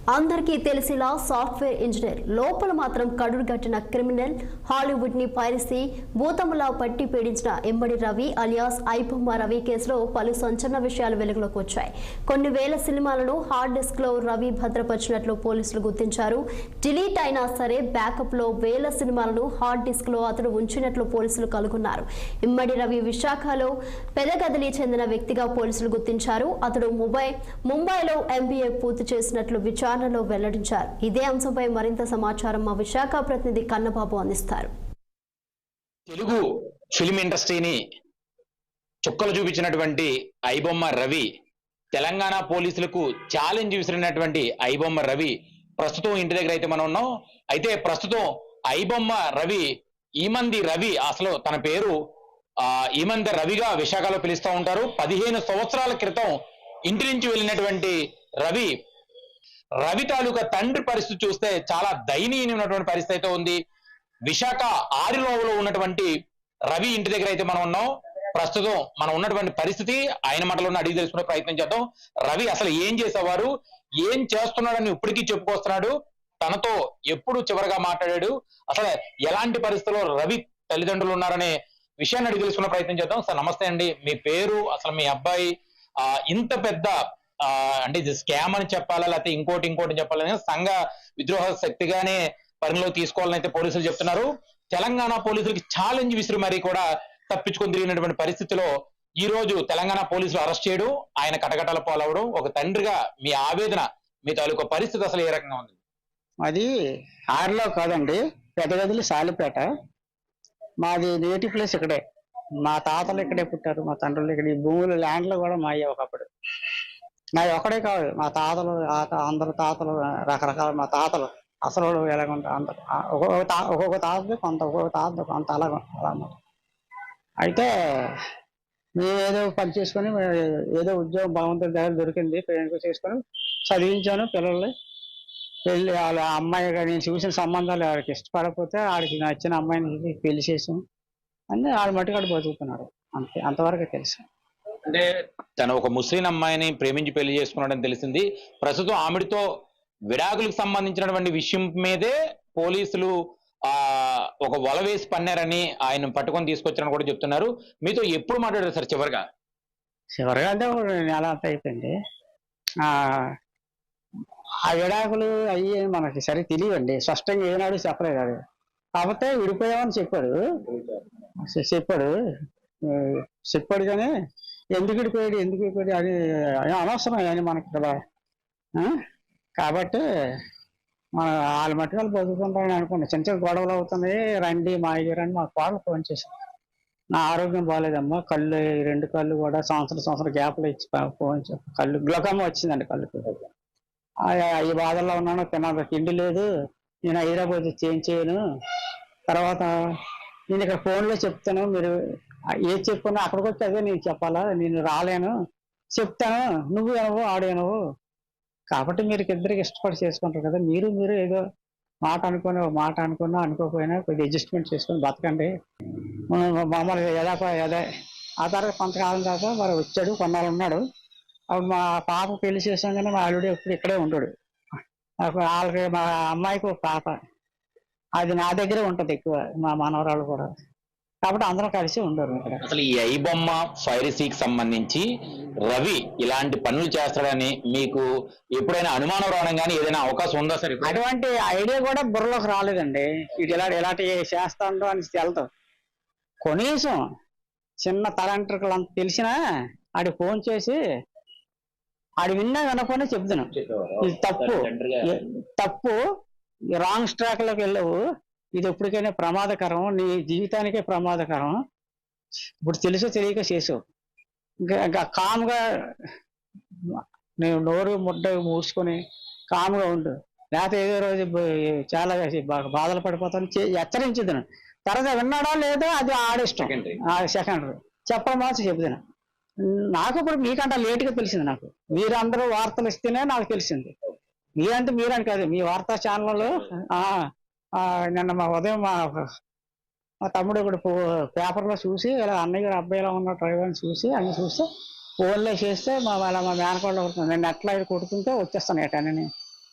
అందరికీ తెలిసిలా software engineer లోపల మాత్రం కడురుగట్టిన క్రిమినల్ హాలీవుడ్ ని పైరసీ భూతములా పట్టి పీడించిన ఎమ్మడి రవి అలియాస్ ఐబొమ్మ రవి కేసులో పలు సంచలన విషయాలు వెలుగులోకి వచ్చాయి. కొన్ని వేల సినిమాలను హార్డ్ డిస్క్ లో రవి భద్రపరిచినట్లు పోలీసులు గుర్తించారు. డిలీట్ అయినా సరే బ్యాకప్ లో వేల సినిమాలను హార్డ్ డిస్క్ లో అతడు ఉంచినట్లు పోలీసులు కనుగొన్నారు. ఇమ్మడి రవి విశాఖలో పెదగదిలి చెందిన వ్యక్తిగా పోలీసులు గుర్తించారు. అతడు ముంబైలో MBA పూర్తి చేసినట్లు విచారణలో వెల్లడించారు. ఇదే అంశంపై మరింత సమాచారం మా విశాఖ ప్రతినిధి కన్నబాబు అందిస్తారు. తెలుగు ఫిల్మ్ ఇండస్ట్రీని చుక్కలు చూపించినటువంటి ఐబొమ్మ రవి, తెలంగాణ పోలీసులకు ఛాలెంజ్ విసిరినటువంటి ఐబొమ్మ రవి ప్రస్తుతం ఇంటి దగ్గర అయితే మనం ఉన్నాం. అయితే ప్రస్తుతం ఐబొమ్మ రవి ఈమంది రవి, అసలు తన పేరు ఈమంది రవిగా విశాఖలో పిలుస్తూ ఉంటారు. 15 సంవత్సరాల క్రితం ఇంటి నుంచి వెళ్ళినటువంటి రవి తాలూకా తండ్రి పరిస్థితి చూస్తే చాలా దయనీయమైనటువంటి పరిస్థితి అయితే ఉంది. విశాఖ ఆరిలోవలో ఉన్నటువంటి రవి ఇంటి దగ్గర అయితే మనం ఉన్నాం. ప్రస్తుతం మనం ఉన్నటువంటి పరిస్థితి ఆయన మాటలను అడిగి తెలుసుకునే ప్రయత్నం చేద్దాం. రవి అసలు ఏం చేసేవారు, ఏం చేస్తున్నాడని ఇప్పటికీ చెప్పుకొస్తున్నాడు, తనతో ఎప్పుడు చివరిగా మాట్లాడాడు, అసలు ఎలాంటి పరిస్థితుల్లో రవి తల్లిదండ్రులు ఉన్నారనే విషయాన్ని అడిగి తెలుసుకునే ప్రయత్నం చేద్దాం. సార్ నమస్తే అండి, మీ పేరు, అసలు మీ అబ్బాయి ఇంత పెద్ద అంటే ఇది స్కామ్ అని చెప్పాలా లేకపోతే ఇంకోటి చెప్పాలని సంఘ విద్రోహ శక్తిగానే పరిణిలో తీసుకోవాలని అయితే పోలీసులు చెప్తున్నారు. తెలంగాణ పోలీసులకి ఛాలెంజ్ విసిరి మరీ కూడా తప్పించుకొని తిరిగినటువంటి పరిస్థితిలో ఈ రోజు తెలంగాణ పోలీసులు అరెస్ట్ చేయడం, ఆయన కటకటాల పాలవడం, ఒక తండ్రిగా మీ ఆవేదన, మీ తాలూకా పరిస్థితి అసలు ఏ రకంగా ఉంది? అది ఆరులో కాదండి, పెద్దగదిలి సాలిపేట. మాది నేటివ్ ప్లేస్ ఇక్కడే. మా తాతలు ఇక్కడే పుట్టారు, మా తండ్రులు ఇక్కడ. ఈ భూములు ల్యాండ్లు కూడా మా అయ్యే ఒకప్పుడు. నా ఒక్కడే కాదు, మా తాతలు అందరు తాతలు రకరకాల మా తాతలు అసలు ఎలాగుంటా అందరు ఒక్కొక్క తాతది కొంత, ఒక్కొక్క తాత కొంత అలా అన్నమాట. అయితే మేము ఏదో పని చేసుకొని ఏదో ఉద్యోగం భగవంతుడి దగ్గర దొరికింది, పేరెంట్స్ చేసుకొని చదివించాను పిల్లల్ని. పెళ్ళి వాళ్ళ అమ్మాయి నేను చూసిన సంబంధాలు ఆడికి ఇష్టపడకపోతే ఆడికి నచ్చిన అమ్మాయిని పెళ్లి చేసాం అని ఆడి మట్టుకాడు బతుకుతున్నాడు. అంతే, అంతవరకు తెలుసు. అంటే తను ఒక ముస్లిం అమ్మాయిని ప్రేమించి పెళ్లి చేసుకున్నాడని తెలిసింది. ప్రస్తుతం ఆమెడితో విడాకులకు సంబంధించినటువంటి విషయం మీదే పోలీసులు ఒక వల వేసి పన్నారని ఆయన పట్టుకొని తీసుకొచ్చారని కూడా చెప్తున్నారు. మీతో ఎప్పుడు మాట్లాడారు సార్ చివరిగా? అంటే నెల అంతా అయిపోయింది. ఆ విడాకులు అయ్యి మనకి సరి తెలియవండి, స్పష్టంగా ఏనాడు చెప్పలేదు. అది కాకపోతే విడిపోయామని చెప్పాడు కానీ ఎందుకు విడిపోయాడు అది అనవసరం అని మనకి కదా. కాబట్టి మన వాళ్ళ మట్టుకలు బతుకుంటామని అనుకోండి. చిన్న చిన్న గొడవలు అవుతున్నాయి, రండి మా రండి. మా కోడలు ఫోన్ చేశాను, నా ఆరోగ్యం బాగాలేదమ్మా, కళ్ళు 2 కళ్ళు కూడా సంవత్సరం గ్యాప్లో ఇచ్చి ఫోన్ కళ్ళు గ్లూకోమా వచ్చిందండి కళ్ళుకి. ఈ బాధల్లో ఉన్నాను, తిండి లేదు, నేను హైదరాబాద్ చేంజ్ చేయను, తర్వాత నేను ఇక్కడ ఫోన్లో చెప్తాను, మీరు ఏది చెప్పుకున్నా అక్కడికి వచ్చి అదే నేను చెప్పాలా, నేను రాలేను, చెప్తాను, నువ్వు ఏనవు ఆడేనవు. కాబట్టి మీరు ఇద్దరికి ఇష్టపడి చేసుకుంటారు కదా, మీరు ఏదో మాట అనుకున్నా అనుకోకపోయినా కొద్దిగా అడ్జస్ట్మెంట్ చేసుకొని బతకండి. మామూలుగా యథా ఆ తర్వాత కొంతకాలం దాకా మరి వచ్చాడు, కొన్నాళ్ళు ఉన్నాడు. అప్పుడు మా పాప పెళ్లి చేసాం కానీ మా అల్లుడు ఎప్పుడు ఇక్కడే ఉంటాడు. వాళ్ళకి మా అమ్మాయికి ఒక పాప, అది నా దగ్గరే ఉంటది ఎక్కువ, మా మనవరాలు కూడా. కాబట్టి అందరం కలిసి ఉండరు ఇక్కడ. అసలు ఈ ఐబొమ్మ పైరసీకి సంబంధించి రవి ఇలాంటి పనులు చేస్తాడని మీకు ఎప్పుడైనా అనుమానం రావడం కానీ ఏదైనా అవకాశం ఉందా సార్? అటువంటి ఐడియా కూడా బుర్రలోకి రాలేదండి. ఇటు ఇలాంటి చేస్తాడు అని వెళ్తాం. కనీసం చిన్న తలంటర్లు అంత తెలిసినా ఆడి ఫోన్ చేసి ఆడి విన్నా వినకపోయినా చెప్తాను, ఇది తప్పు, రాంగ్ ట్రాక్ లోకి వెళ్ళవు, ఇది ఎప్పటికైనా ప్రమాదకరం, నీ జీవితానికే ప్రమాదకరం, ఇప్పుడు తెలుసో తెలియక చేసావు, ఇంకా కామ్గా నేను నోరు ముడ్డ మూసుకొని కామ్గా ఉండు, లేకపోతే ఏదో రోజు చాలా బాధలు పడిపోతాను హెచ్చరించుదాను. తర్వాత విన్నాడా లేదో అది ఆడిష్టం, సెకండరీ చెప్పడం మాత్రం చెప్తాను. నాకు ఇప్పుడు మీకంటే లేటుగా తెలిసింది. నాకు మీరందరూ వార్తలు ఇస్తేనే నాకు తెలిసింది. మీరని కాదు, మీ వార్తా ఛానల్లో నిన్న మా ఉదయం మా తమ్ముడు ఇప్పుడు పేపర్లో చూసి ఇలా అన్నయ్య గారు అబ్బాయిలో ఉన్న డ్రైవర్ని చూసి అన్ని చూస్తే ఫోన్లో చేస్తే మా మేనకోళ్ళు నేను ఎట్లా కొడుతుంటే వచ్చేస్తాను ఏటని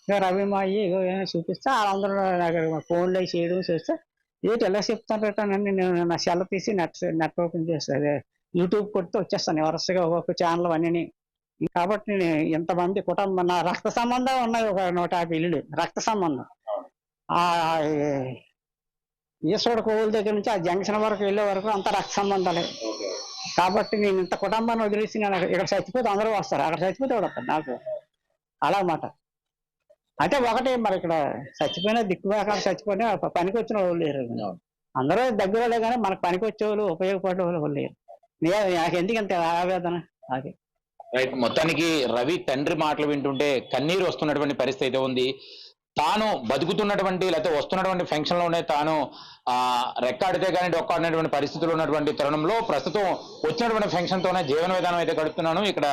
ఇక రవి మా అయ్యి ఏదో ఏమో చూపిస్తే వాళ్ళందరూ నాకు ఫోన్లో చేయడం చేస్తే ఏంటి ఎలా చెప్తారటనండి, నేను నా సెల్ తీసి నెట్ ఓపెన్ చేస్తే అదే యూట్యూబ్ కొడితే వచ్చేస్తాను వరుసగా ఒక్కొక్క ఛానల్ అన్నీ. కాబట్టి నేను ఇంతమంది కుటుంబం, నా రక్త సంబంధం ఉన్నాయి ఒక 150 ఇల్లులు రక్త సంబంధం. ఆ ఈశ్వరుడు కోవిల దగ్గర నుంచి ఆ జంక్షన్ వరకు వెళ్ళే వరకు అంత రక్త సంబంధాలే. కాబట్టి నేను ఇంత కుటుంబాన్ని వదిలేసి నేను ఇక్కడ చచ్చిపోతే అందరూ వస్తారు, అక్కడ చచ్చిపోతే వస్తారు నాకు అలా మాట. అంటే ఒకటి మరి ఇక్కడ చచ్చిపోయినా దిక్కుగా చచ్చిపోయినా పనికి వచ్చిన వాళ్ళు లేరు. అందరూ దగ్గర వాళ్ళే కానీ మనకు పనికి వచ్చేవాళ్ళు ఉపయోగపడే వాళ్ళు లేరు. నాకు ఎందుకు ఇంత ఆవేదన అది. రైట్, మొత్తానికి రవి తండ్రి మాటలు వింటుంటే కన్నీరు వస్తున్నటువంటి పరిస్థితి అయితే ఉంది. తాను బతుకుతున్నటువంటి లేకపోతే వస్తున్నటువంటి ఫంక్షన్ లోనే తాను రెక్కాడితే కానీ డొక్కాడినటువంటి పరిస్థితులు ఉన్నటువంటి తరుణంలో ప్రస్తుతం వచ్చినటువంటి ఫంక్షన్ తోనే జీవన విధానం అయితే గడుపుతున్నాను, ఇక్కడ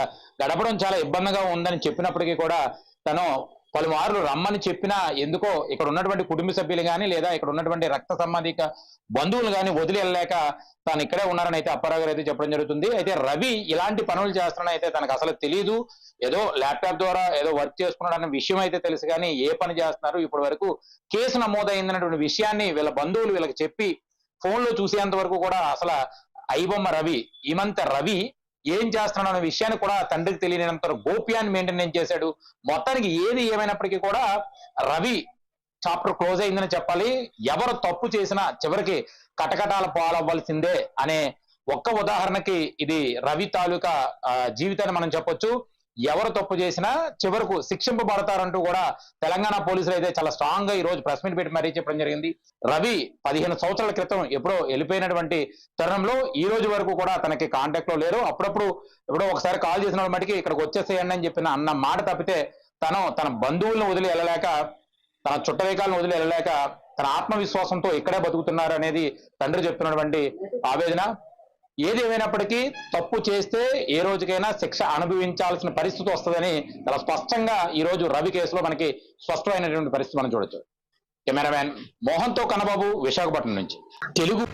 గడపడం చాలా ఇబ్బందిగా ఉందని చెప్పినప్పటికీ కూడా తను పలుమార్లు రమ్మని చెప్పినా ఎందుకో ఇక్కడ ఉన్నటువంటి కుటుంబ సభ్యులు కానీ లేదా ఇక్కడ ఉన్నటువంటి రక్త సంబంధిక బంధువులు కానీ వదిలి వెళ్ళలేక తాను ఇక్కడే ఉన్నారని అయితే అప్పారావు గారు అయితే చెప్పడం జరుగుతుంది. అయితే రవి ఇలాంటి పనులు చేస్తున్నాడని అయితే తనకు అసలు తెలియదు, ఏదో ల్యాప్టాప్ ద్వారా ఏదో వర్క్ చేసుకున్నాడు అన్న విషయం అయితే తెలుసు కానీ ఏ పని చేస్తున్నారు ఇప్పటి వరకు కేసు నమోదైందన్నటువంటి విషయాన్ని వీళ్ళ బంధువులు వీళ్ళకి చెప్పి ఫోన్ లో చూసేంత వరకు కూడా అసలు ఐబొమ్మ రవి ఈమంత రవి ఏం చేస్తున్నాడు అనే విషయాన్ని కూడా తండ్రికి తెలియనంత గోప్యాన్ని మెయింటైన్ చేశాడు. మొత్తానికి ఏది ఏమైనప్పటికీ కూడా రవి చాప్టర్ క్లోజ్ అయిందని చెప్పాలి. ఎవరు తప్పు చేసినా చివరికి కటకటాల పాలవ్వాల్సిందే అనే ఒక్క ఉదాహరణకి ఇది రవి తాలూకా జీవితాన్ని మనం చెప్పొచ్చు. ఎవరు తప్పు చేసినా చివరకు శిక్షింపబడతారంటూ కూడా తెలంగాణ పోలీసులు అయితే చాలా స్ట్రాంగ్ గా ఈ రోజు ప్రెస్ మీట్ పెట్టి మరీ చెప్పడం జరిగింది. రవి 15 సంవత్సరాల క్రితం ఎప్పుడో వెళ్ళిపోయినటువంటి తరుణంలో ఈ రోజు వరకు కూడా తనకి కాంటాక్ట్ లో లేరు. అప్పుడప్పుడు ఎప్పుడో ఒకసారి కాల్ చేసిన మటుకి ఇక్కడికి వచ్చేసేయండి అని చెప్పిన అన్న మాట తప్పితే తన బంధువులను వదిలి వెళ్ళలేక, తన చుట్టవేకాలను వదిలి వెళ్ళలేక తన ఆత్మవిశ్వాసంతో ఇక్కడే బతుకుతున్నారు అనేది తండ్రి చెప్తున్నటువంటి ఆవేదన. ఏది ఏమైనప్పటికీ తప్పు చేస్తే ఏ రోజుకైనా శిక్ష అనుభవించాల్సిన పరిస్థితి వస్తుందని చాలా స్పష్టంగా ఈ రోజు రవి కేసులో మనకి స్పష్టమైనటువంటి పరిస్థితి మనం చూడొచ్చు. కెమెరామ్యాన్ మోహన్తో కన్నబాబు, విశాఖపట్నం నుంచి తెలుగు.